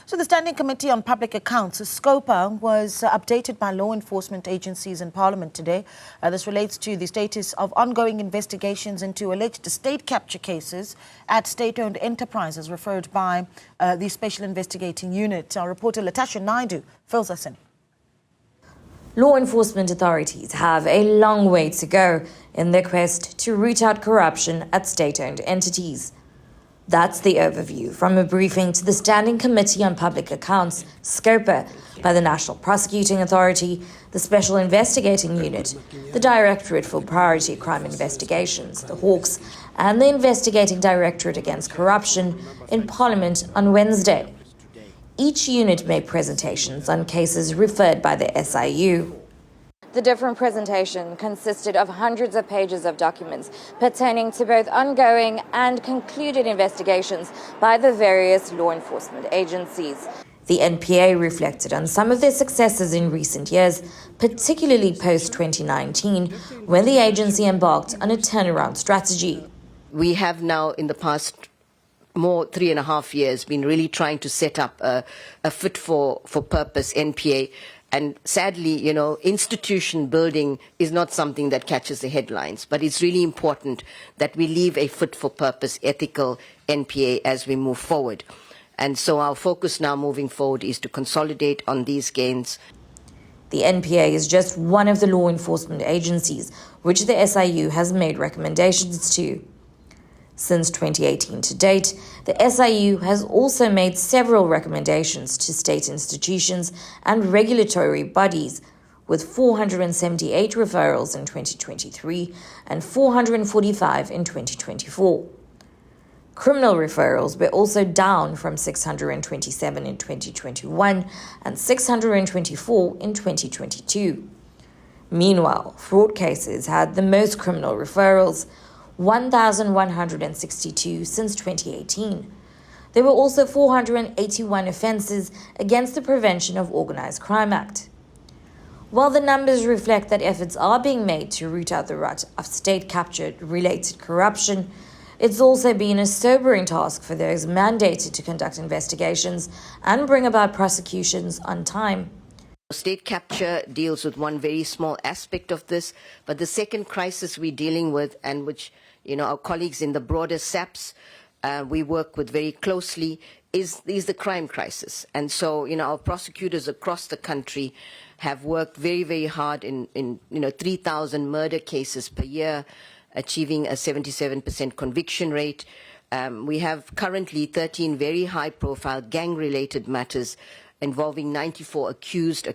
So the Standing Committee on Public Accounts, Scopa, was updated by law enforcement agencies in Parliament today. This relates to the status of ongoing investigations into alleged state capture cases at state-owned enterprises referred by the Special Investigating Unit. Our reporter Latashia Naidoo fills us in. Law enforcement authorities have a long way to go in their quest to root out corruption at state-owned entities. That's the overview from a briefing to the Standing Committee on Public Accounts, Scopa, by the National Prosecuting Authority, the Special Investigating Unit, the Directorate for Priority Crime Investigations, the Hawks, and the Investigating Directorate Against Corruption in Parliament on Wednesday. Each unit made presentations on cases referred by the SIU. The different presentation consisted of hundreds of pages of documents pertaining to both ongoing and concluded investigations by the various law enforcement agencies. The NPA reflected on some of their successes in recent years, particularly post-2019, when the agency embarked on a turnaround strategy. We have now, in the past 3.5 years, been really trying to set up a fit-for-purpose NPA. And sadly, institution building is not something that catches the headlines, but it's really important that we leave a fit-for-purpose ethical NPA as we move forward. And so our focus now moving forward is to consolidate on these gains. The NPA is just one of the law enforcement agencies which the SIU has made recommendations to. Since 2018 to date, the SIU has also made several recommendations to state institutions and regulatory bodies, with 478 referrals in 2023 and 445 in 2024. Criminal referrals were also down from 627 in 2021 and 624 in 2022. Meanwhile, fraud cases had the most criminal referrals, 1,162 since 2018. There were also 481 offences against the Prevention of Organised Crime Act. While the numbers reflect that efforts are being made to root out the rut of state-captured related corruption, it's also been a sobering task for those mandated to conduct investigations and bring about prosecutions on time. State capture deals with one very small aspect of this, but the second crisis we're dealing with, and which our colleagues in the broader SAPS we work with very closely, is the crime crisis. And so our prosecutors across the country have worked very, very hard in 3,000 murder cases per year, achieving a 77% conviction rate. We have currently 13 very high-profile gang-related matters involving 94 accused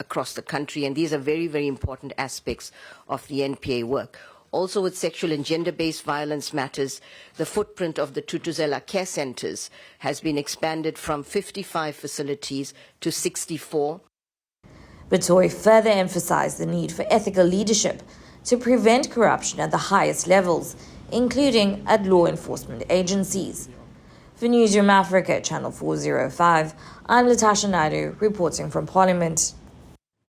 across the country, and these are very, very important aspects of the NPA work. Also, with sexual and gender-based violence matters, the footprint of the Thuthuzela care centres has been expanded from 55 facilities to 64. Batoy further emphasised the need for ethical leadership to prevent corruption at the highest levels, including at law enforcement agencies. For Newzroom Afrika, Channel 405, I'm Latashia Naidoo, reporting from Parliament.